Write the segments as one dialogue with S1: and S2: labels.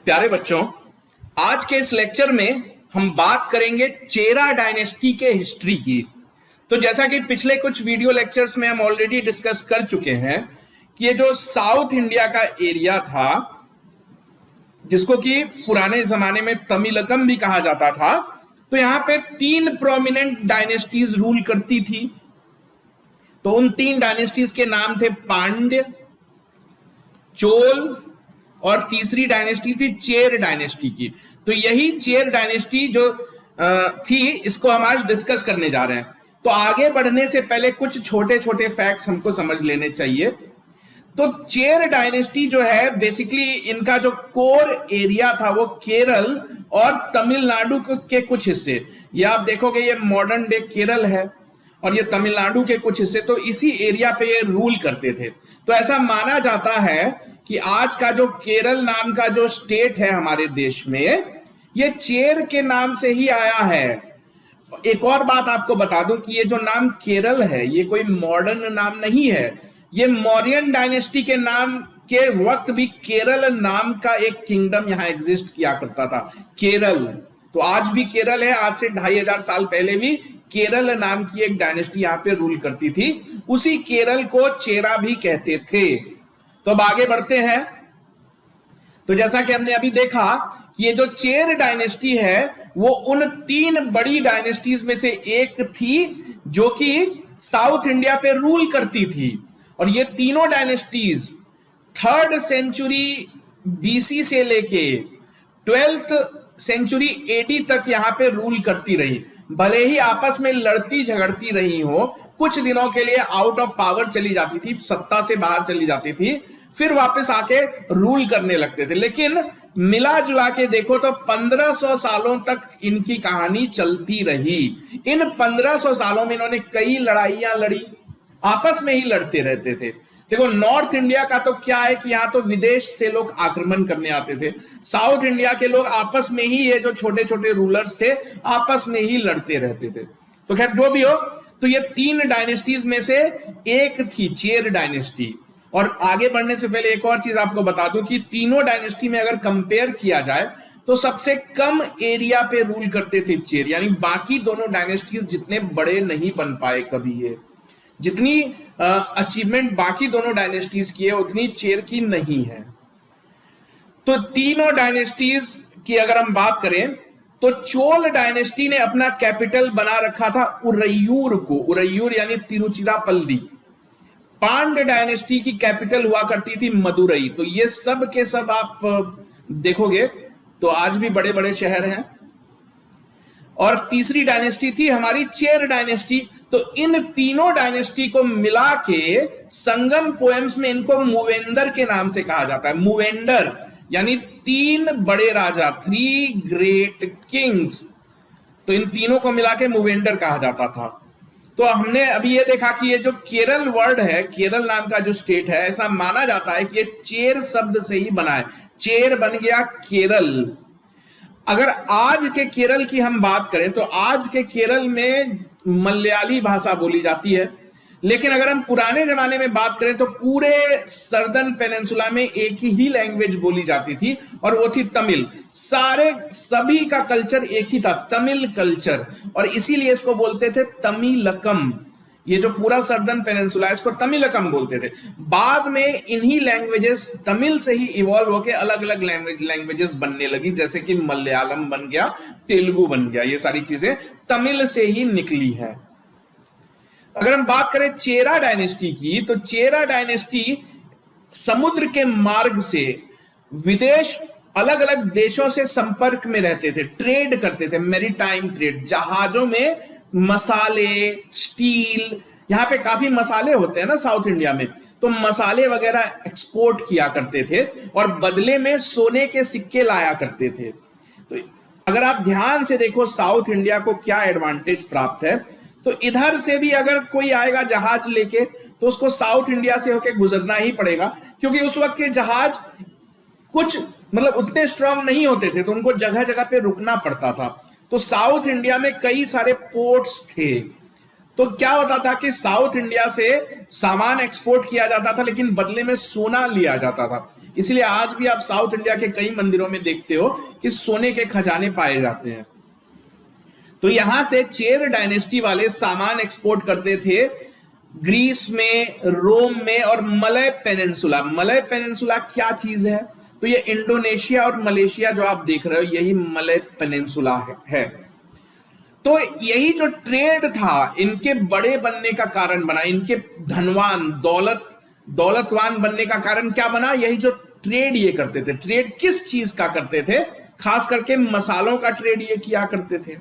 S1: प्यारे बच्चों, आज के इस लेक्चर में हम बात करेंगे चेरा डायनेस्टी के हिस्ट्री की। तो जैसा कि पिछले कुछ वीडियो लेक्चर्स में हम ऑलरेडी डिस्कस कर चुके हैं कि ये जो साउथ इंडिया का एरिया था, जिसको कि पुराने जमाने में तमिलकम भी कहा जाता था, तो यहां पे तीन प्रोमिनेंट डायनेस्टीज रूल करती थी। तो उन तीन डायनेस्टीज के नाम थे पांड्य, चोल और तीसरी डायनेस्टी थी चेर डायनेस्टी की। तो यही चेर डायनेस्टी जो थी, इसको हम आज डिस्कस करने जा रहे हैं। तो आगे बढ़ने से पहले कुछ छोटे छोटे फैक्ट्स हमको समझ लेने चाहिए। तो चेर डायनेस्टी जो है, बेसिकली इनका जो कोर एरिया था वो केरल और तमिलनाडु के कुछ हिस्से, ये आप देखोगे ये मॉडर्न डे केरल है और ये तमिलनाडु के कुछ हिस्से, तो इसी एरिया पे ये रूल करते थे। तो ऐसा माना जाता है कि आज का जो केरल नाम का जो स्टेट है हमारे देश में, ये चेर के नाम से ही आया है। एक और बात आपको बता दूं कि ये जो नाम केरल है, ये कोई मॉडर्न नाम नहीं है। ये मौर्यन डायनेस्टी के नाम के वक्त भी केरल नाम का एक किंगडम यहां एग्जिस्ट किया करता था, केरल। तो आज भी केरल है, आज से 2500 साल पहले भी केरल नाम की एक डायनेस्टी यहां पे रूल करती थी। उसी केरल को चेरा भी कहते थे। तो अब आगे बढ़ते हैं। तो जैसा कि हमने अभी देखा कि ये जो चेर डायनेस्टी है वो उन तीन बड़ी डायनेस्टीज में से एक थी जो कि साउथ इंडिया पे रूल करती थी। और ये तीनों डायनेस्टीज 3rd सेंचुरी बीसी से लेके 12th सेंचुरी एडी तक यहां पे रूल करती रही। भले ही आपस में लड़ती झगड़ती रही हो, कुछ दिनों के लिए आउट ऑफ पावर चली जाती थी, सत्ता से बाहर चली जाती थी, फिर वापस आके रूल करने लगते थे। लेकिन मिला जुला के देखो तो 1500 सालों तक इनकी कहानी चलती रही। इन 1500 सालों में इन्होंने कई लड़ाइयां लड़ी, आपस में ही लड़ते रहते थे। देखो, नॉर्थ इंडिया का तो क्या है कि यहां तो विदेश से लोग आक्रमण करने आते थे। साउथ इंडिया के लोग आपस में ही, ये जो छोटे छोटे रूलर्स थे, आपस में ही लड़ते रहते थे। तो खैर जो भी हो, तो ये तीन डायनेस्टीज में से एक थी चेर डायनेस्टी। और आगे बढ़ने से पहले एक और चीज आपको बता दूं कि तीनों डायनेस्टी में अगर कंपेयर किया जाए तो सबसे कम एरिया पे रूल करते थे चेर, यानी बाकी दोनों डायनेस्टीज जितने बड़े नहीं बन पाए कभी। ये जितनी अचीवमेंट बाकी दोनों डायनेस्टीज की है उतनी चेर की नहीं है। तो तीनों डायनेस्टीज की अगर हम बात करें तो चोल डायनेस्टी ने अपना कैपिटल बना रखा था उरैयूर को, उरैयूर यानी तिरुचिरापल्ली। पांड्य डायनेस्टी की कैपिटल हुआ करती थी मदुरई। तो ये सब के सब आप देखोगे तो आज भी बड़े बड़े शहर हैं। और तीसरी डायनेस्टी थी हमारी चेर डायनेस्टी। तो इन तीनों डायनेस्टी को मिला के संगम पोएम्स में इनको मूवेंदर के नाम से कहा जाता है। मूवेंदर यानी तीन बड़े राजा, 3 ग्रेट किंग्स। तो इन तीनों को मिला के मूवेंदर कहा जाता था। तो हमने अभी ये देखा कि ये जो केरल वर्ड है, केरल नाम का जो स्टेट है, ऐसा माना जाता है कि ये चेर शब्द से ही बना है। चेर बन गया केरल। अगर आज के केरल की हम बात करें तो आज के केरल में मलयाली भाषा बोली जाती है। लेकिन अगर हम पुराने जमाने में बात करें तो पूरे सर्दर्न पेनिनसुला में एक ही लैंग्वेज बोली जाती थी और वो थी तमिल। सभी का कल्चर एक ही था, तमिल कल्चर, और इसीलिए इसको बोलते थे तमिलकम। ये जो पूरा सर्दर्न पेनिनसुला है इसको तमिलकम बोलते थे। बाद में इन्हीं लैंग्वेजेस तमिल से ही इवॉल्व होकर अलग अलग लैंग्वेजेस बनने लगी, जैसे कि मलयालम बन गया, तेलुगु बन गया। ये सारी चीजें तमिल से ही निकली है। अगर हम बात करें चेरा डायनेस्टी की, तो चेरा डायनेस्टी समुद्र के मार्ग से विदेश, अलग अलग देशों से संपर्क में रहते थे, ट्रेड करते थे, मैरीटाइम ट्रेड। जहाजों में मसाले, स्टील, यहां पे काफी मसाले होते हैं ना साउथ इंडिया में, तो मसाले वगैरह एक्सपोर्ट किया करते थे और बदले में सोने के सिक्के लाया करते थे। तो अगर आप ध्यान से देखो साउथ इंडिया को क्या एडवांटेज प्राप्त है, तो इधर से भी अगर कोई आएगा जहाज लेके तो उसको साउथ इंडिया से होके गुजरना ही पड़ेगा, क्योंकि उस वक्त के जहाज कुछ मतलब उतने स्ट्रांग नहीं होते थे, तो उनको जगह जगह पे रुकना पड़ता था। तो साउथ इंडिया में कई सारे पोर्ट्स थे। तो क्या होता था कि साउथ इंडिया से सामान एक्सपोर्ट किया जाता था, लेकिन बदले में सोना लिया जाता था। इसलिए आज भी आप साउथ इंडिया के कई मंदिरों में देखते हो कि सोने के खजाने पाए जाते हैं। तो यहां से चेर डायनेस्टी वाले सामान एक्सपोर्ट करते थे ग्रीस में, रोम में और मलय पेनिनसुला। मलय पेनिनसुला क्या चीज है? तो ये इंडोनेशिया और मलेशिया जो आप देख रहे हो, यही मलय पेनिनसुला है। तो यही जो ट्रेड था इनके बड़े बनने का कारण बना, इनके धनवान दौलतवान बनने का कारण क्या बना? यही जो ट्रेड ये करते थे। ट्रेड किस चीज का करते थे? खास करके मसालों का ट्रेड ये किया करते थे।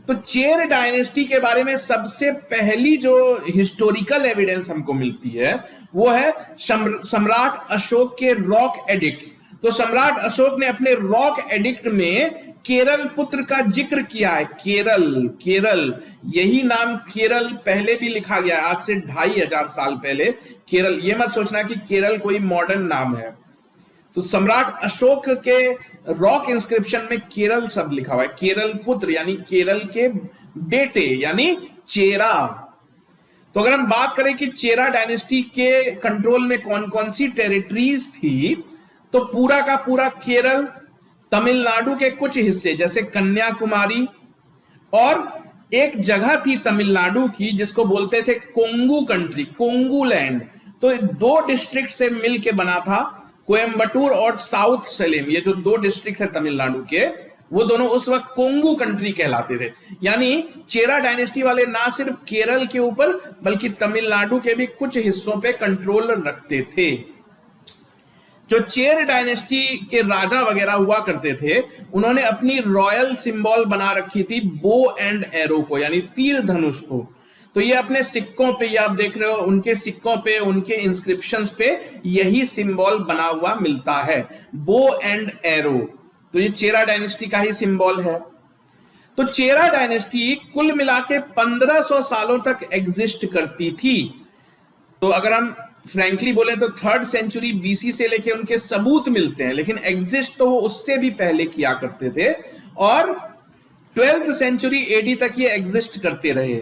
S1: तो चेर डायनेस्टी के बारे में सबसे पहली जो हिस्टोरिकल एविडेंस हमको मिलती है वो है सम्राट अशोक के रॉक एडिक्ट्स। तो सम्राट अशोक ने अपने रॉक एडिक्ट में केरल पुत्र का जिक्र किया है। केरल यही नाम केरल पहले भी लिखा गया है, आज से 2500 साल पहले केरल। ये मत सोचना कि केरल कोई मॉडर्न नाम है। तो सम्राट अशोक के रॉक इंस्क्रिप्शन में केरल शब्द लिखा हुआ है। केरल पुत्र यानी केरल के बेटे यानी चेरा। तो अगर हम बात करें कि चेरा डायनेस्टी के कंट्रोल में कौन कौन सी टेरिटरीज थी, तो पूरा का पूरा केरल, तमिलनाडु के कुछ हिस्से जैसे कन्याकुमारी, और एक जगह थी तमिलनाडु की जिसको बोलते थे कोंगू कंट्री, कोंगू लैंड। तो 2 डिस्ट्रिक्ट से मिलके बना था, कोयम्बटूर और साउथ सलेम। ये जो 2 डिस्ट्रिक्ट है तमिलनाडु के, वो दोनों उस वक्त कोंगू कंट्री कहलाते थे। यानी चेरा डायनेस्टी वाले ना सिर्फ केरल के ऊपर बल्कि तमिलनाडु के भी कुछ हिस्सों पे कंट्रोल रखते थे। जो चेर डायनेस्टी के राजा वगैरह हुआ करते थे, उन्होंने अपनी रॉयल सिंबल बना रखी थी बो एंड एरो को, यानी तीर धनुष को। तो ये अपने सिक्कों पे, ये आप देख रहे हो, उनके सिक्कों पे, उनके इंस्क्रिप्शंस पे यही सिंबल बना हुआ मिलता है, बो एंड एरो। तो ये चेरा डायनेस्टी का ही सिंबल है। तो चेरा डायनेस्टी कुल मिला के 1500 सालों तक एग्जिस्ट करती थी। तो अगर हम फ्रैंकली बोले तो 3rd सेंचुरी बीसी से लेके उनके सबूत मिलते हैं, लेकिन एग्जिस्ट तो वो उससे भी पहले किया करते थे, और 12th सेंचुरी एडी तक ये एग्जिस्ट करते रहे।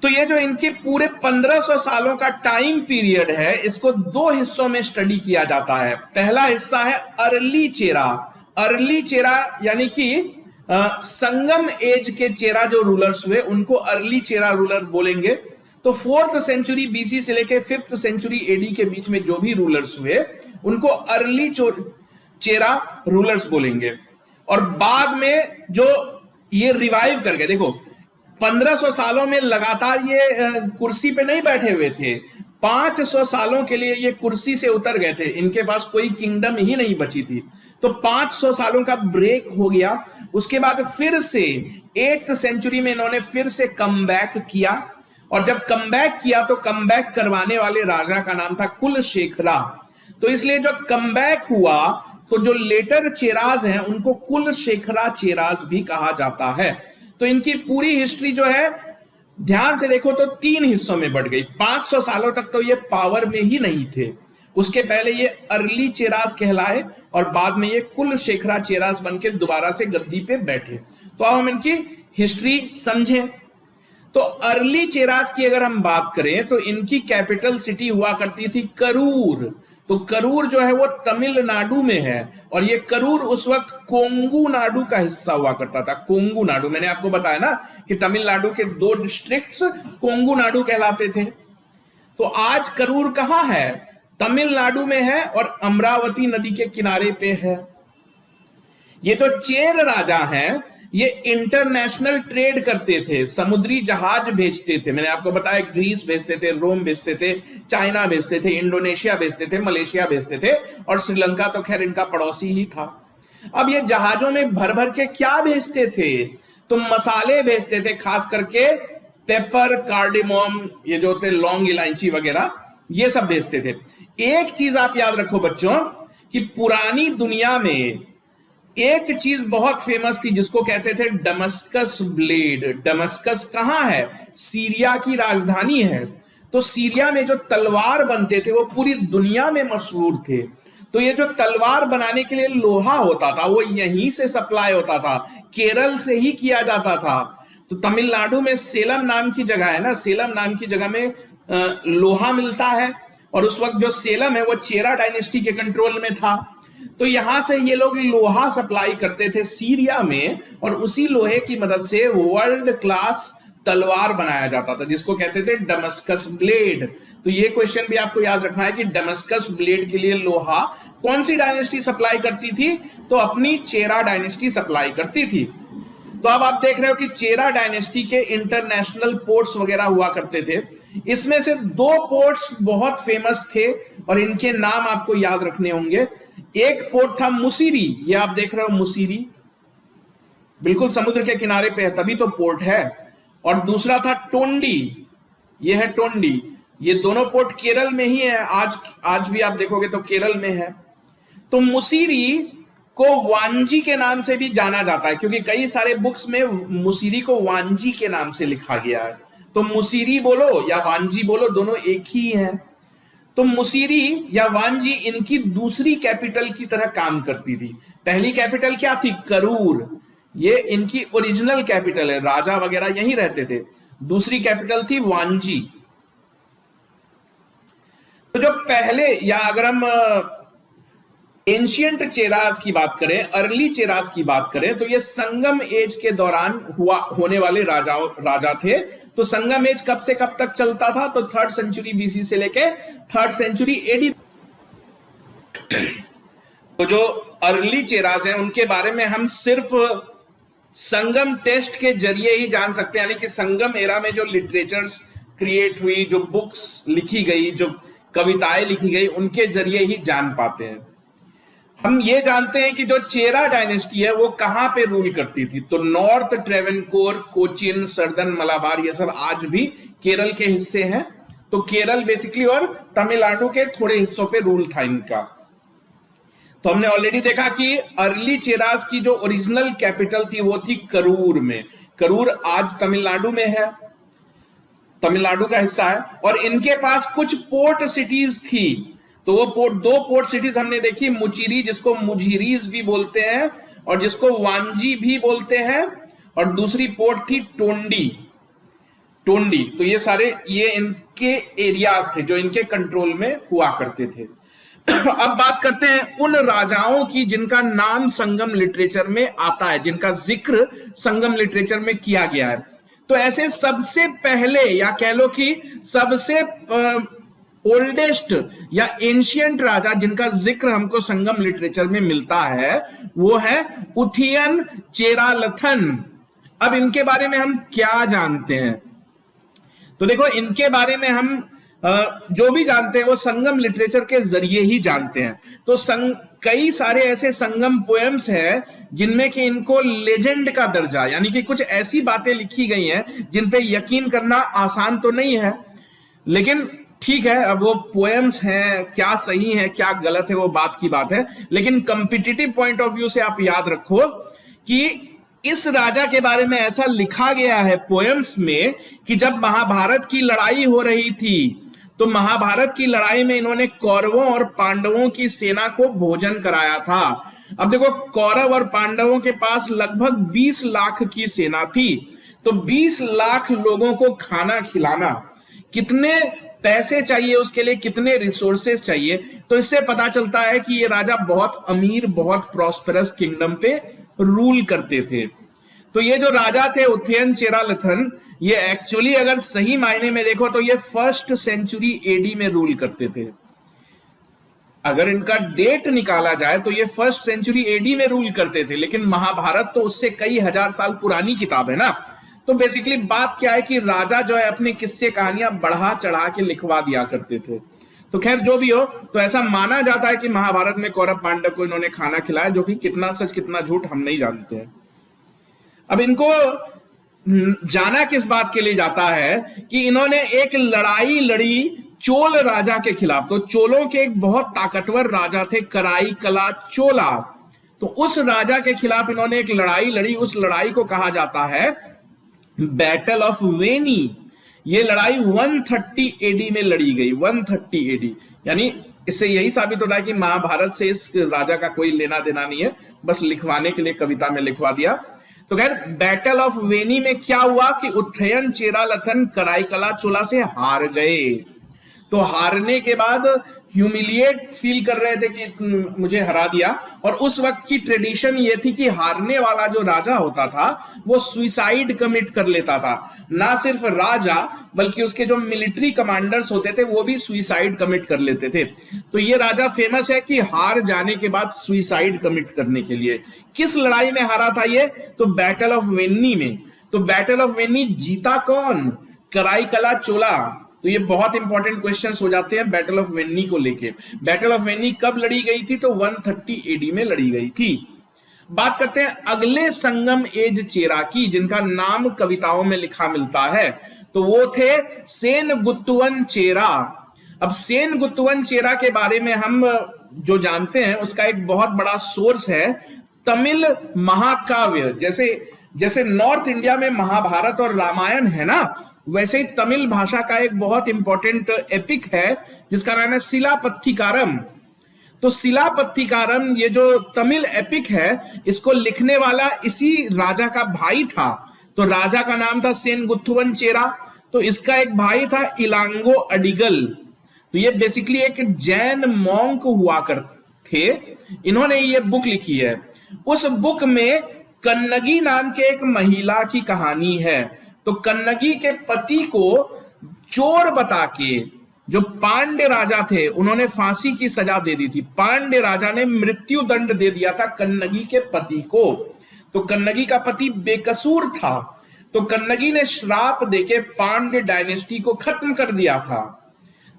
S1: तो ये जो इनके पूरे 1500 सालों का टाइम पीरियड है, इसको 2 हिस्सों में स्टडी किया जाता है। पहला हिस्सा है अर्ली चेरा। अर्ली चेरा यानी कि संगम एज के चेरा जो रूलर्स हुए उनको अर्ली चेरा रूलर बोलेंगे। तो 4th सेंचुरी बीसी से लेके 5th सेंचुरी एडी के बीच में जो भी रूलर्स हुए उनको अर्ली चेरा रूलर्स बोलेंगे। और बाद में जो ये रिवाइव करके, देखो 1500 सालों में लगातार ये कुर्सी पे नहीं बैठे हुए थे, 500 सालों के लिए ये कुर्सी से उतर गए थे, इनके पास कोई किंगडम ही नहीं बची थी। तो 500 सालों का ब्रेक हो गया। उसके बाद फिर से 8th सेंचुरी में इन्होंने फिर से कम बैक किया, और जब कम बैक किया तो कम बैक करवाने वाले राजा का नाम था कुलशेखरा। तो इसलिए जब कम बैक हुआ तो जो लेटर चेराज हैं उनको कुलशेखरा चेराज भी कहा जाता है। तो इनकी पूरी हिस्ट्री जो है ध्यान से देखो तो 3 हिस्सों में बढ़ गई। 500 सालों तक तो ये पावर में ही नहीं थे, उसके पहले ये अर्ली चेराज कहलाए और बाद में ये कुलशेखरा चेराज बनके दोबारा से गद्दी पे बैठे। तो अब हम इनकी हिस्ट्री समझें। तो अर्ली चेराज की अगर हम बात करें तो इनकी कैपिटल सिटी हुआ करती थी करूर। तो करूर जो है वो तमिलनाडु में है, और ये करूर उस वक्त कोंगू नाडु का हिस्सा हुआ करता था। कोंगू नाडु, मैंने आपको बताया ना कि तमिलनाडु के 2 डिस्ट्रिक्ट्स कोंगू नाडु कहलाते थे। तो आज करूर कहां है? तमिलनाडु में है और अमरावती नदी के किनारे पे है। ये तो चेर राजा हैं, ये इंटरनेशनल ट्रेड करते थे, समुद्री जहाज भेजते थे। मैंने आपको बताया ग्रीस भेजते थे, रोम भेजते थे, चाइना भेजते थे, इंडोनेशिया भेजते थे, मलेशिया भेजते थे, और श्रीलंका तो खैर इनका पड़ोसी ही था। अब ये जहाजों में भर भर के क्या भेजते थे? तो मसाले भेजते थे, खास करके पेपर, कार्डेमोम, ये जो होते लौंग इलायची वगैरह, ये सब भेजते थे। एक चीज आप याद रखो बच्चों कि पुरानी दुनिया में एक चीज बहुत फेमस थी जिसको कहते थे डमस्कस ब्लेड। डमस्कस कहां है? सीरिया की राजधानी है। तो सीरिया में जो तलवार बनते थे वो पूरी दुनिया में मशहूर थे। तो ये जो तलवार बनाने के लिए लोहा होता था वो यहीं से सप्लाई होता था, केरल से ही किया जाता था। तो तमिलनाडु में सेलम नाम की जगह है ना, सेलम नाम की जगह में लोहा मिलता है, और उस वक्त जो सेलम है वो चेरा डायनेस्टी के कंट्रोल में था। तो यहां से ये लोग लोहा सप्लाई करते थे सीरिया में, और उसी लोहे की मदद से वर्ल्ड क्लास तलवार बनाया जाता था जिसको कहते थे डमस्कस ब्लेड। तो ये क्वेश्चन भी आपको याद रखना है कि डमस्कस ब्लेड के लिए लोहा कौन सी डायनेस्टी सप्लाई करती थी? तो अपनी चेरा डायनेस्टी सप्लाई करती थी। तो अब आप देख रहे हो कि चेरा डायनेस्टी के इंटरनेशनल पोर्ट्स वगैरह हुआ करते थे। इसमें से दो पोर्ट्स बहुत फेमस थे और इनके नाम आपको याद रखने होंगे। एक पोर्ट था मुसीरी, ये आप देख रहे हो मुसीरी, बिल्कुल समुद्र के किनारे पे है तभी तो पोर्ट है। और दूसरा था टोंडी, ये है टोंडी। ये दोनों पोर्ट केरल में ही है, आज भी आप देखोगे तो केरल में है। तो मुसीरी को वांजी के नाम से भी जाना जाता है क्योंकि कई सारे बुक्स में मुसीरी को वांजी के नाम से लिखा गया है। तो मुसीरी बोलो या वांजी बोलो, दोनों एक ही हैं। तो मुसीरी या वांजी इनकी दूसरी कैपिटल की तरह काम करती थी। पहली कैपिटल क्या थी? करूर, ये इनकी ओरिजिनल कैपिटल है, राजा वगैरह यहीं रहते थे। दूसरी कैपिटल थी वांजी। तो जो पहले, या अगर हम एंशियंट चेरास की बात करें, अर्ली चेरास की बात करें, तो ये संगम एज के दौरान होने वाले राजा थे। तो संगम एज कब से कब तक चलता था? तो 3rd सेंचुरी बीसी से लेके 3rd सेंचुरी एडी। तो जो अर्ली चेरास हैं उनके बारे में हम सिर्फ संगम टेस्ट के जरिए ही जान सकते हैं, यानी कि संगम एरा में जो लिटरेचर्स क्रिएट हुई, जो बुक्स लिखी गई, जो कविताएं लिखी गई, उनके जरिए ही जान पाते हैं। हम ये जानते हैं कि जो चेरा डायनेस्टी है वो कहां पे रूल करती थी। तो नॉर्थ ट्रेवेनकोर, कोचिन, सर्दर्न मलाबार, ये सब आज भी केरल के हिस्से हैं। तो केरल बेसिकली और तमिलनाडु के थोड़े हिस्सों पे रूल था इनका। तो हमने ऑलरेडी देखा कि अर्ली चेरास की जो ओरिजिनल कैपिटल थी वो थी करूर में। करूर आज तमिलनाडु में है, तमिलनाडु का हिस्सा है। और इनके पास कुछ पोर्ट सिटीज थी। तो वो दो पोर्ट सिटीज हमने देखी, मुचिरी जिसको मुझिरीज भी बोलते हैं और जिसको वांजी भी बोलते हैं, और दूसरी पोर्ट थी टोंडी। तो ये इनके एरियाज थे जो इनके कंट्रोल में हुआ करते थे। अब बात करते हैं उन राजाओं की जिनका नाम संगम लिटरेचर में आता है, जिनका जिक्र संगम लिटरेचर में किया गया है। तो ऐसे सबसे पहले, या कह लो कि सबसे ओल्डेस्ट या एंशियंट राजा जिनका जिक्र हमको संगम लिटरेचर में मिलता है वो है उथियन चेरालथन। अब इनके बारे में हम क्या जानते हैं? तो देखो, इनके बारे में हम जो भी जानते हैं वो संगम लिटरेचर के जरिए ही जानते हैं। तो कई सारे ऐसे संगम पोएम्स हैं जिनमें कि इनको लेजेंड का दर्जा, यानी कि कुछ ऐसी बातें लिखी गई हैं जिन पे यकीन करना आसान तो नहीं है, लेकिन ठीक है, अब वो पोएम्स हैं, क्या सही है क्या गलत है वो बात की बात है। लेकिन कंपिटिटिव पॉइंट ऑफ व्यू से आप याद रखो कि इस राजा के बारे में ऐसा लिखा गया है पोएम्स में कि जब महाभारत की लड़ाई हो रही थी तो महाभारत की लड़ाई में इन्होंने कौरवों और पांडवों की सेना को भोजन कराया था। अब देखो, कौरव और पांडवों के पास लगभग 20 लाख की सेना थी। तो 20 लाख लोगों को खाना खिलाना, कितने पैसे चाहिए उसके लिए, कितने रिसोर्सेस चाहिए। तो इससे पता चलता है कि ये राजा बहुत अमीर, बहुत प्रॉस्पेरस किंगडम पे रूल करते थे। तो ये जो राजा थे उथयन चेरालथन, ये एक्चुअली अगर सही मायने में देखो तो ये 1st सेंचुरी एडी में रूल करते थे। अगर इनका डेट निकाला जाए तो ये 1st सेंचुरी एडी में रूल करते थे, लेकिन महाभारत तो उससे कई हजार साल पुरानी किताब है ना। तो बेसिकली बात क्या है कि राजा जो है अपने किस्से कहानियां बढ़ा चढ़ा के लिखवा दिया करते थे। तो खैर जो भी हो, तो ऐसा माना जाता है कि महाभारत में कौरव पांडव को इन्होंने खाना खिलाया, जो कि कितना सच कितना झूठ हम नहीं जानते हैं। अब इनको जाना किस बात के लिए जाता है कि इन्होंने एक लड़ाई लड़ी चोल राजा के खिलाफ। तो चोलों के एक बहुत ताकतवर राजा थे कराई कला चोला। तो उस राजा के खिलाफ इन्होंने एक लड़ाई लड़ी। उस लड़ाई को कहा जाता है बैटल ऑफ वेनी। ये लड़ाई 130 एडी में लड़ी गई, 130 एडी। यानी इससे यही साबित होता है कि महाभारत से इस राजा का कोई लेना देना नहीं है, बस लिखवाने के लिए कविता में लिखवा दिया। तो खैर, बैटल ऑफ वेनी में क्या हुआ कि उथयन चेरालथन कराईकला चोला से हार गए। तो हारने के बाद ह्यूमिलिएट फील कर रहे थे कि मुझे हरा दिया। और उस वक्त की ट्रेडिशन ये थी कि हारने वाला जो राजा होता था वो सुइसाइड कमिट कर लेता था। ना सिर्फ राजा बल्कि उसके जो मिलिट्री कमांडर्स होते थे वो भी सुइसाइड कमिट कर लेते थे। तो ये राजा फेमस है कि हार जाने के बाद सुइसाइड कमिट करने के लिए। किस लड़ाई में हारा था ये? तो बैटल ऑफ वेन्नी में। तो बैटल ऑफ वेन्नी जीता कौन? कराईकला चोला। तो ये बहुत इंपॉर्टेंट क्वेश्चंस हो जाते हैं बैटल ऑफ वेन्नी को लेके। बैटल ऑफ वेन्नी कब लड़ी गई थी? तो 130 एडी में लड़ी गई थी। बात करते हैं अगले संगम एज चेरा की, जिनका नाम कविताओं में लिखा मिलता है। तो वो थे सेनगुत्तुवन चेरा। अब सेनगुत्तुवन चेरा के बारे में हम जो जानते हैं उसका एक बहुत बड़ा सोर्स है तमिल महाकाव्य। जैसे नॉर्थ इंडिया में महाभारत और रामायण है ना, वैसे ही तमिल भाषा का एक बहुत इंपॉर्टेंट एपिक है जिसका नाम है सिलापत्थिकारम। तो सिलापत्थिकारम ये जो तमिल एपिक है इसको लिखने वाला इसी राजा का भाई था। तो राजा का नाम था सेनगुत्तुवन चेरा। तो इसका एक भाई था इलांगो अडिगल। तो ये बेसिकली एक जैन मॉन्क हुआ करते थे। इन्होंने ये बुक लिखी है। उस बुक में कन्नगी नाम के एक महिला की कहानी है। तो कन्नगी के पति को चोर बता के जो पांड्य राजा थे उन्होंने फांसी की सजा दे दी थी। पांड्य राजा ने मृत्यु दंड दे दिया था कन्नगी के पति को। तो कन्नगी का पति बेकसूर था। तो कन्नगी ने श्राप देके पांड्य डायनेस्टी को खत्म कर दिया था।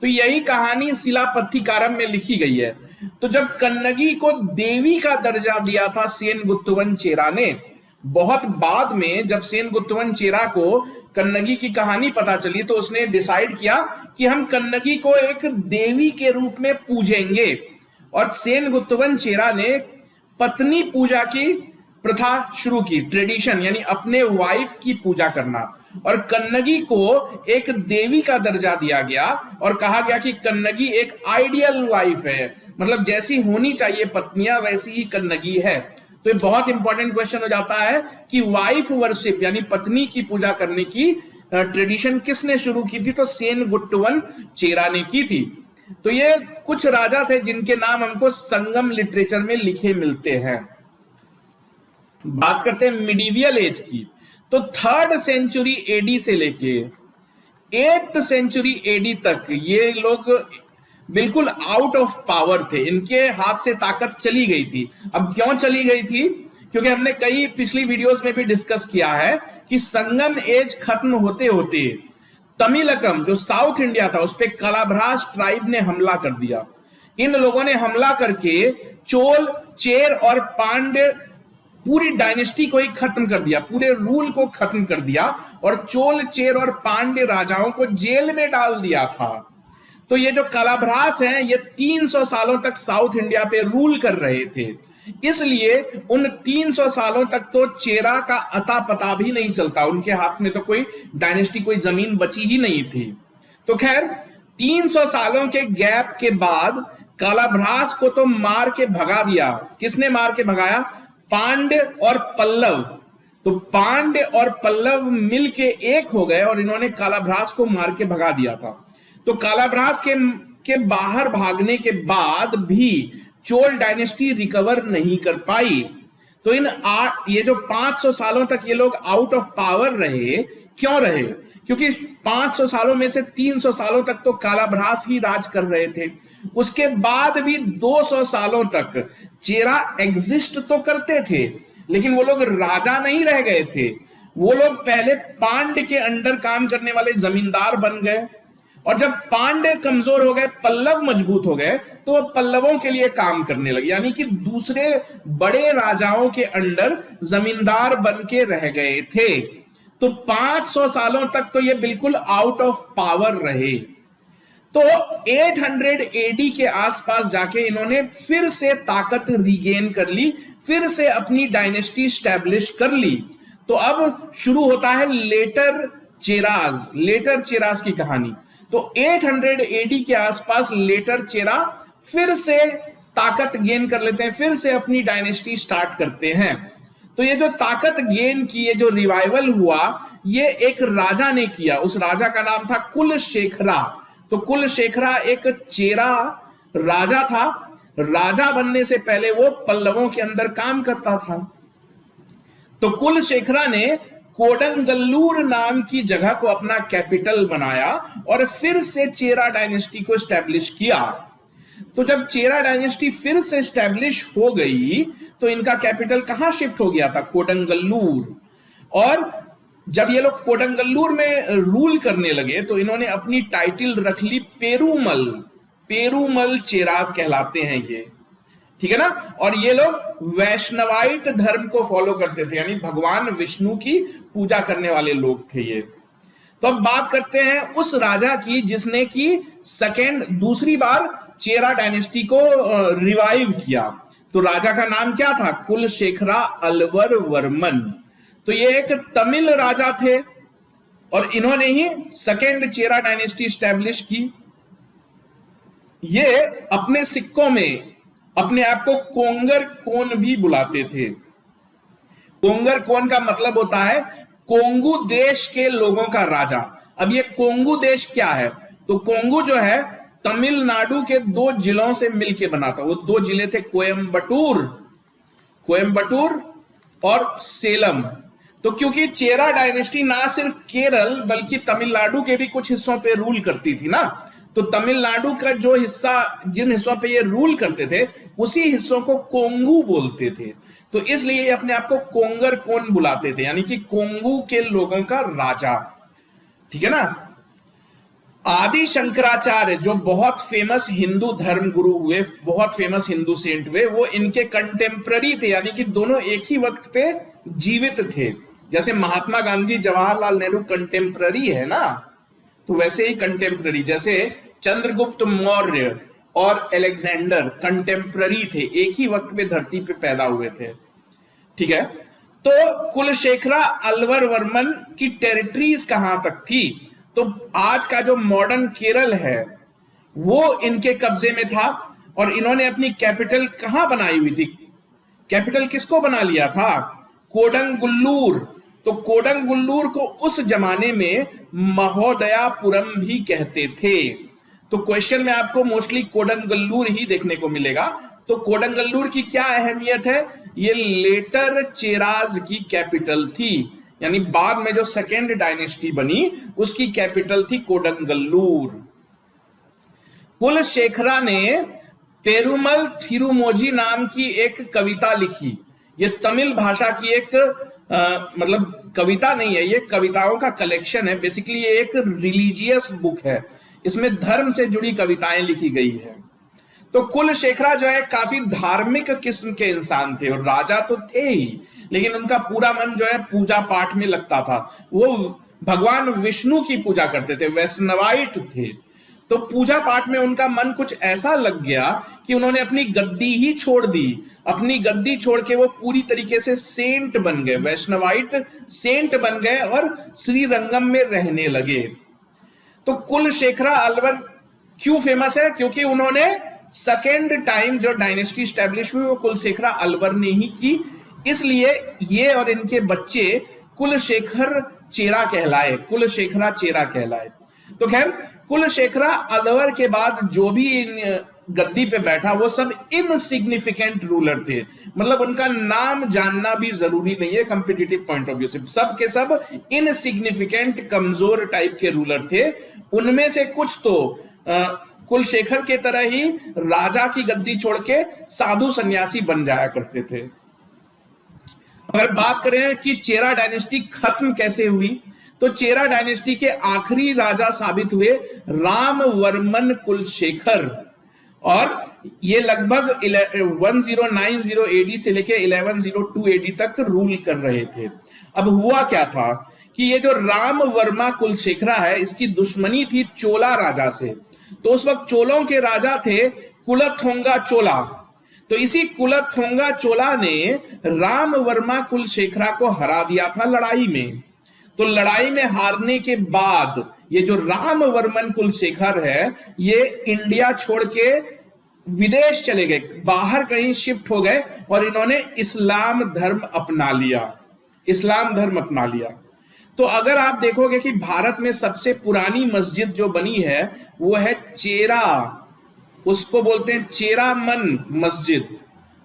S1: तो यही कहानी सिलापत्थिकारम में लिखी गई है। तो जब कन्नगी को देवी का दर्जा दिया था सेनगुत्तुवन चेरा ने, बहुत बाद में जब सेनगुत्तुवन चेरा को कन्नगी की कहानी पता चली तो उसने डिसाइड किया कि हम कन्नगी को एक देवी के रूप में पूजेंगे। और सेनगुत्तुवन चेरा ने पत्नी पूजा की प्रथा शुरू की, ट्रेडिशन, यानी अपने वाइफ की पूजा करना। और कन्नगी को एक देवी का दर्जा दिया गया और कहा गया कि कन्नगी एक आइडियल वाइफ है, मतलब जैसी होनी चाहिए पत्नियां वैसी ही कन्नगी है। तो ये बहुत इंपॉर्टेंट क्वेश्चन हो जाता है कि वाइफ वर्शिप यानी पत्नी की पूजा करने की ट्रेडिशन किसने शुरू की थी? तो सेनगुत्तुवन चेरा ने की थी। तो ये कुछ राजा थे जिनके नाम हमको संगम लिटरेचर में लिखे मिलते हैं। बात करते हैं मिडिवियल एज की। तो 3rd सेंचुरी एडी से लेके 8th सेंचुरी एडी तक ये लोग बिल्कुल आउट ऑफ पावर थे। इनके हाथ से ताकत चली गई थी। अब क्यों चली गई थी? क्योंकि हमने कई पिछली वीडियोस में भी डिस्कस किया है कि संगम एज खत्म होते होते तमिलकम जो साउथ इंडिया था उस पे कलाभ्रास ट्राइब ने हमला कर दिया। इन लोगों ने हमला करके चोल, चेर और पांड्य पूरी डायनेस्टी को ही खत्म कर दिया, पूरे रूल को खत्म कर दिया और चोल, चेर और पांड्य राजाओं को जेल में डाल दिया था। तो ये जो कलाभ्रास हैं ये 300 सालों तक साउथ इंडिया पे रूल कर रहे थे। इसलिए उन 300 सालों तक तो चेरा का अता पता भी नहीं चलता। उनके हाथ में तो कोई डायनेस्टी, कोई जमीन बची ही नहीं थी। तो खैर 300 सालों के गैप के बाद कलाभ्रास को तो मार के भगा दिया। किसने मार के भगाया? पांड्य और पल्लव। तो पांड्य और पल्लव मिलके एक हो गए और इन्होंने कलाभ्रास को मार के भगा दिया था। तो कलाभ्रास के बाहर भागने के बाद भी चोल डायनेस्टी रिकवर नहीं कर पाई। तो ये जो 500 सालों तक ये लोग आउट ऑफ पावर रहे, क्यों रहे? क्योंकि 500 सालों में से 300 सालों तक तो कलाभ्रास ही राज कर रहे थे। उसके बाद भी 200 सालों तक चेरा एग्जिस्ट तो करते थे लेकिन वो लोग राजा नहीं रह गए थे। वो लोग पहले पांड्य के अंडर काम करने वाले जमींदार बन गए और जब पांड्य कमजोर हो गए, पल्लव मजबूत हो गए, तो वो पल्लवों के लिए काम करने लगे, यानी कि दूसरे बड़े राजाओं के अंडर जमींदार बन के रह गए थे। तो 500 सालों तक तो ये बिल्कुल आउट ऑफ पावर रहे। तो 800 एडी के आसपास जाके इन्होंने फिर से ताकत रिगेन कर ली, फिर से अपनी डायनेस्टी स्टैब्लिश कर ली। तो अब शुरू होता है लेटर चेराज की कहानी। तो 800 एडी के आसपास लेटर चेरा फिर से ताकत गेन कर लेते हैं, फिर से अपनी डायनेस्टी स्टार्ट करते हैं। तो ये जो ताकत गेन की, ये जो रिवाइवल हुआ, ये एक राजा ने किया। उस राजा का नाम था कुलशेखरा। तो कुलशेखरा एक चेरा राजा था। राजा बनने से पहले वो पल्लवों के अंदर काम करता था। तो कुलशेखरा ने कोडंगल्लूर नाम की जगह को अपना कैपिटल बनाया और फिर से चेरा डायनेस्टी को एस्टेब्लिश किया। तो जब चेरा डायनेस्टी फिर से एस्टेब्लिश हो गई तो इनका कैपिटल कहां शिफ्ट हो गया था? कोडंगल्लूर। और जब ये लोग कोडंगल्लूर में रूल करने लगे तो इन्होंने अपनी टाइटल रख ली पेरूमल। पेरूमल चेराज कहलाते हैं ये, ठीक है ना। और ये लोग वैष्णवाइट धर्म को फॉलो करते थे, यानी भगवान विष्णु की पूजा करने वाले लोग थे ये। तो अब बात करते हैं उस राजा की जिसने की दूसरी बार चेरा डायनेस्टी को रिवाइव किया। तो राजा का नाम क्या था? कुलशेखरा अलवर वर्मन। तो ये एक तमिल राजा थे और इन्होंने ही सेकेंड चेरा डायनेस्टी स्टैब्लिश की। ये अपने सिक्कों में अपने आप को कोंगर कोन भी बुलाते थे। कोंगर कोन का मतलब होता है कोंगू देश के लोगों का राजा। अब ये कोंगू देश क्या है? तो कोंगू जो है तमिलनाडु के 2 जिलों से मिलके बना था। वो 2 जिले थे कोयम्बटूर और सेलम। तो क्योंकि चेरा डायनेस्टी ना सिर्फ केरल बल्कि तमिलनाडु के भी कुछ हिस्सों पे रूल करती थी ना, तो तमिलनाडु का जो हिस्सा, जिन हिस्सों पे ये रूल करते थे उसी हिस्सों को कोंगू बोलते थे। तो इसलिए ये अपने आप को कोंगर कोन बुलाते थे, यानी कि कोंगू के लोगों का राजा, ठीक है ना। आदि शंकराचार्य जो बहुत फेमस हिंदू धर्म गुरु हुए, बहुत फेमस हिंदू सेंट हुए, वो इनके कंटेम्प्ररी थे, यानी कि दोनों एक ही वक्त पे जीवित थे। जैसे महात्मा गांधी जवाहरलाल नेहरू कंटेम्प्ररी है ना, तो वैसे ही कंटेम्प्ररी, जैसे चंद्रगुप्त मौर्य और अलेक्जेंडर कंटेम्प्ररी थे, एक ही वक्त में धरती पे पैदा हुए थे, ठीक है। तो कुलशेखरा अलवर वर्मन की टेरिटरीज कहां तक थी? तो आज का जो मॉडर्न केरल है वो इनके कब्जे में था और इन्होंने अपनी कैपिटल कहां बनाई हुई थी? कैपिटल किसको बना लिया था? कोडंगुल्लूर। तो कोडंगुल्लूर को उस जमाने में महोदयापुरम भी कहते थे। तो क्वेश्चन में आपको मोस्टली कोडंगल्लूर ही देखने को मिलेगा। तो कोडंगल्लूर की क्या अहमियत है? ये लेटर चेराज की कैपिटल थी, यानी बाद में जो सेकेंड डायनेस्टी बनी उसकी कैपिटल थी कोडंगल्लूर। कुलशेखरा ने पेरुमल थिरुमोजी नाम की एक कविता लिखी। ये तमिल भाषा की एक मतलब कविता नहीं है, ये कविताओं का कलेक्शन है। बेसिकली ये एक रिलीजियस बुक है, इसमें धर्म से जुड़ी कविताएं लिखी गई है। तो कुलशेखरा जो है काफी धार्मिक किस्म के इंसान थे और राजा तो थे ही, लेकिन उनका पूरा मन जो है पूजा पाठ में लगता था। वो भगवान विष्णु की पूजा करते थे, वैष्णवाइट थे। तो पूजा पाठ में उनका मन कुछ ऐसा लग गया कि उन्होंने अपनी गद्दी ही छोड़ दी। अपनी गद्दी छोड़ के वो पूरी तरीके से सेंट बन गए, वैष्णवाइट सेंट बन गए और श्रीरंगम में रहने लगे। तो कुलशेखरा अलवर क्यों फेमस है? क्योंकि उन्होंने सेकेंड टाइम जो डायनेस्टी स्टैब्लिश हुई वो कुलशेखरा अलवर ने ही की, इसलिए ये और इनके बच्चे कुलशेखर चेरा कहलाए, कुलशेखरा चेरा कहलाए। तो खैर कुलशेखरा अलवर के बाद जो भी इन गद्दी पे बैठा वो सब इनसिग्निफिकेंट रूलर थे, मतलब उनका नाम जानना भी जरूरी नहीं है कॉम्पिटिटिव पॉइंट ऑफ व्यू से। सब के सब इनसिग्निफिकेंट कमजोर टाइप के रूलर थे। उनमें से कुछ तो कुलशेखर के तरह ही राजा की गद्दी छोड़ के साधु सन्यासी बन जाया करते थे। अगर बात करें कि चेरा डायनेस्टी खत्म कैसे हुई, तो चेरा डायनेस्टी के आखिरी राजा साबित हुए रामवर्मन कुलशेखर, और ये लगभग 1090 एडी से लेकर 1102 एडी तक रूल कर रहे थे। अब हुआ क्या था कि ये जो रामवर्मा कुलशेखरा है इसकी दुश्मनी थी चोला राजा से। तो उस वक्त चोलों के राजा थे कुलथोंगा चोला। तो इसी कुलथोंगा चोला ने रामवर्मा कुलशेखरा को हरा दिया था लड़ाई में। तो लड़ाई में हारने के बाद ये जो रामवर्मन कुलशेखर है ये इंडिया छोड़ के विदेश चले गए, बाहर कहीं शिफ्ट हो गए और इन्होंने इस्लाम धर्म अपना लिया, इस्लाम धर्म अपना लिया। तो अगर आप देखोगे कि भारत में सबसे पुरानी मस्जिद जो बनी है वो है चेरा, उसको बोलते हैं चेरामन मस्जिद।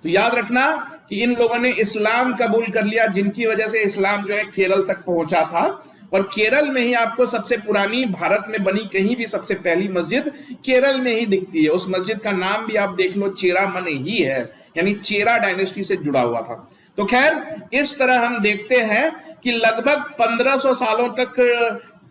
S1: तो याद रखना कि इन लोगों ने इस्लाम कबूल कर लिया, जिनकी वजह से इस्लाम जो है केरल तक पहुंचा था, और केरल में ही आपको सबसे पुरानी भारत में बनी कहीं भी सबसे पहली मस्जिद केरल में ही दिखती है। उस मस्जिद का नाम भी आप देख लो, चेरामन ही है, यानी चेरा डायनेस्टी से जुड़ा हुआ था। तो खैर, इस तरह हम देखते हैं कि लगभग 1500 सालों तक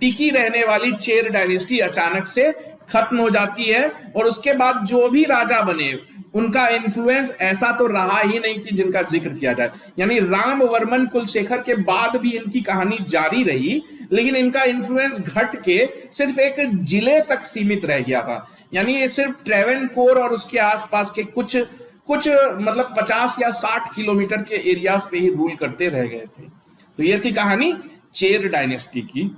S1: टिकी रहने वाली चेर डायनेस्टी अचानक से खत्म हो जाती है, और उसके बाद जो भी राजा बने उनका इन्फ्लुएंस ऐसा तो रहा ही नहीं कि जिनका जिक्र किया जाए। यानी रामवर्मन कुलशेखर के बाद भी इनकी कहानी जारी रही, लेकिन इनका इन्फ्लुएंस घट के सिर्फ एक जिले तक सीमित रह गया था। यानी ये सिर्फ ट्रेवेनकोर और उसके आसपास के कुछ मतलब 50 या 60 किलोमीटर के एरियाज पे ही रूल करते रह गए थे। तो ये थी कहानी चेर डायनेस्टी की।